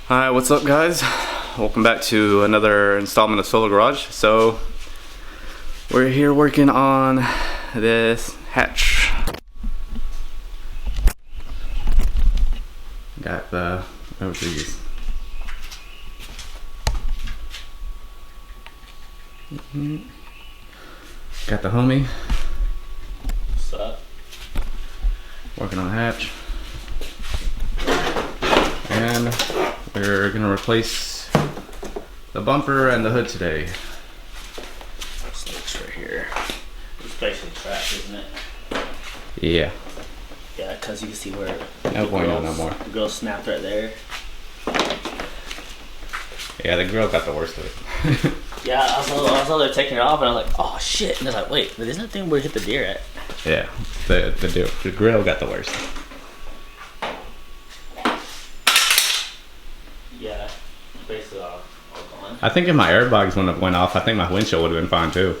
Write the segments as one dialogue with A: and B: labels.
A: Hi, what's up guys? Welcome back to another installment of Solo Garage. So we're here working on this hatch. Got the these. Got the homie.
B: What's up?
A: Working on the hatch. And we're gonna replace the bumper and the hood today.
B: This looks right here. It's basically trash, isn't it?
A: Yeah.
B: Yeah, because you can see where
A: No bueno no more.
B: The grill snapped right there.
A: Yeah, the grill got the worst of it.
B: Yeah, I was out there taking it off and I was like, oh shit. And I was like, wait, but isn't that thing where you hit the deer at?
A: Yeah, the grill got the worst.
B: Yeah, basically all gone.
A: I think if my airbags wouldn't have went off, I think my windshield would have been fine too.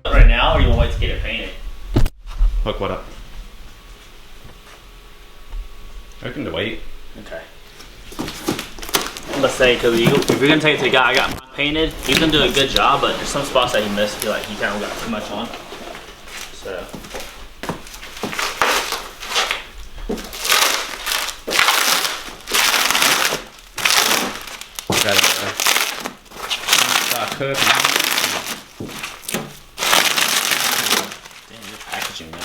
B: Right now, or you want to wait to get it painted?
A: Hook what up? I can wait.
B: Okay. I'm gonna say, because if you're gonna take it to the guy, I got mine painted. He's gonna do a good job, but there's some spots that he missed. I feel like he kind of got too much on. So.
A: Got stock hood.
B: Damn, you're packaging now.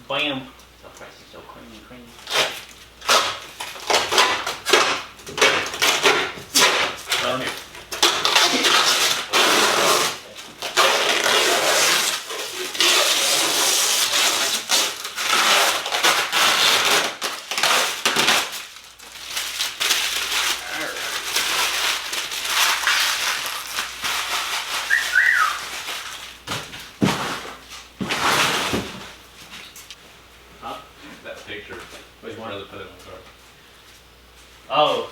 B: Bam! The price is so creamy. Huh?
A: That picture. Which one of the put it on the car?
B: Oh.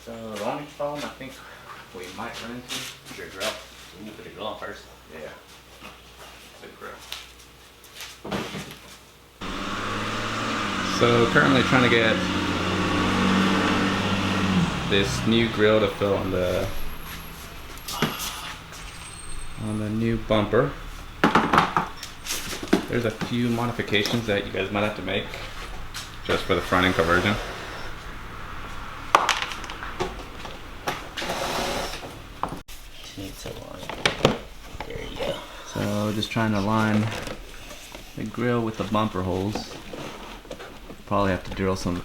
B: So the only problem I think we might run into is your grill. We need to put the grill on first.
A: Yeah. The grill. So currently trying to get this new grill to fit on the new bumper. There's a few modifications that you guys might have to make just for the front end conversion.
B: Needs a line. There you go.
A: So just trying to line the grill with the bumper holes. Probably have to drill some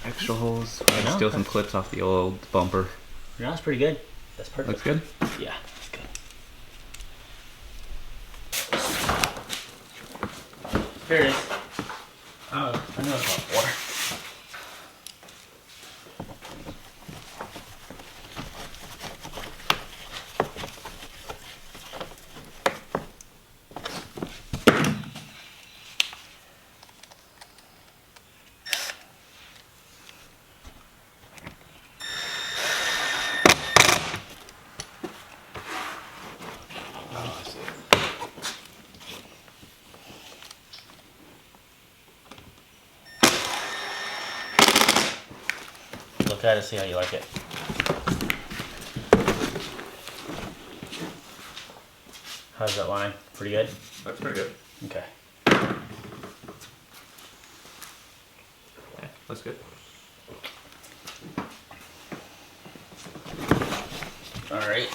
A: extra holes.
B: No,
A: Steal some clips off the old bumper.
B: No, that's pretty good. That's perfect.
A: Looks good?
B: Yeah, that's good. Here it is. Oh, I know it's about water. look at it, see how you like it. How's that line? Pretty good?
A: That's pretty good.
B: Okay.
A: Yeah, that's good.
B: All right.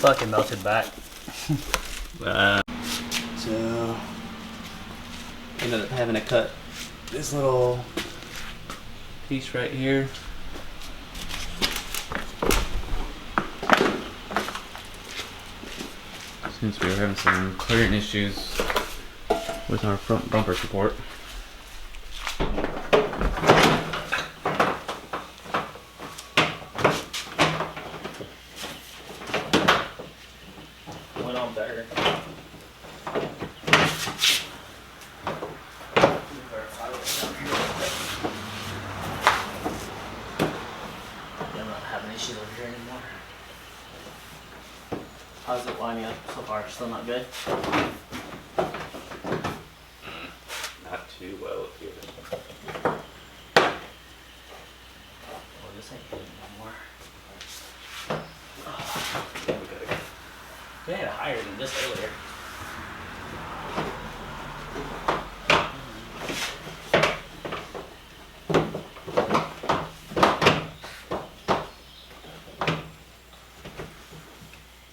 B: Fucking melted back.
A: So, ended up having to cut this little piece right here. Since we were having some clearing issues with our front bumper support.
B: Went on better. I'm not having issues over here anymore. How's it lining up so far? Still not good?
A: Not too well up here.
B: Well, this ain't good anymore. They had it higher than this earlier.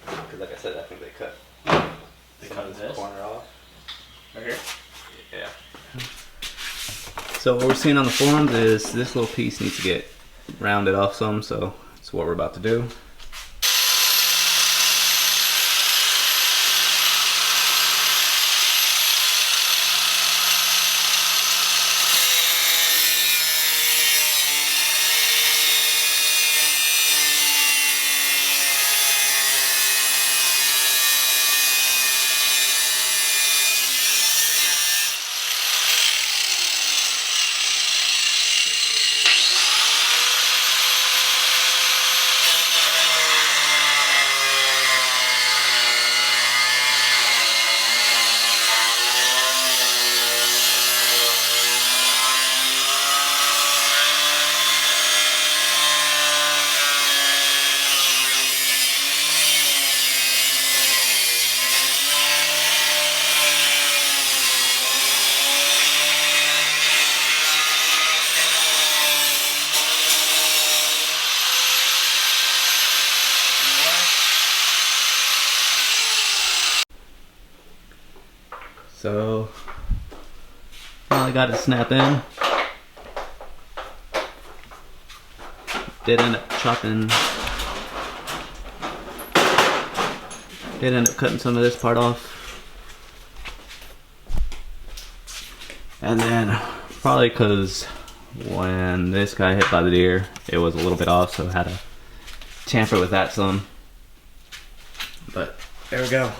A: Because like I said, I think they cut
B: This
A: corner off.
B: right here.
A: Yeah. So what we're seeing on the forums is this little piece needs to get rounded off some, so that's what we're about to do. So finally got it snapped in. Did end up cutting some of this part off. And then probably because when this got hit by the deer, it was a little bit off, so I had to tamper with that some. But there we go.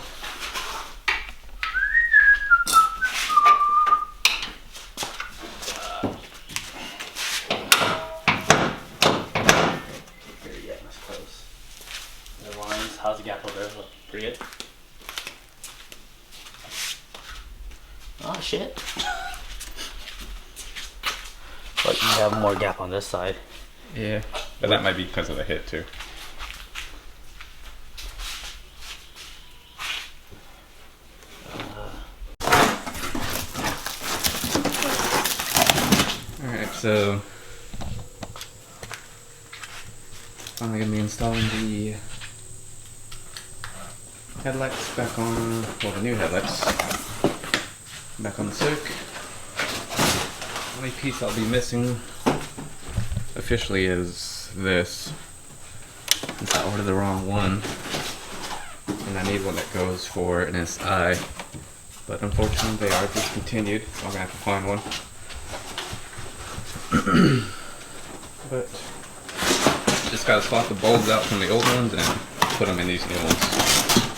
B: How's the gap over there? Look pretty good. Oh shit. But you have more gap on this side.
A: Yeah, but that might be because of the hit too. Alright, so finally gonna be installing the headlights back on, well, the new headlights back on the Civic. The only piece I'll be missing officially is this. since I ordered the wrong one. And I need one that goes for an SI. But unfortunately they are discontinued, so I'm gonna have to find one. But just gotta swap the bulbs out from the old ones and put them in these new ones.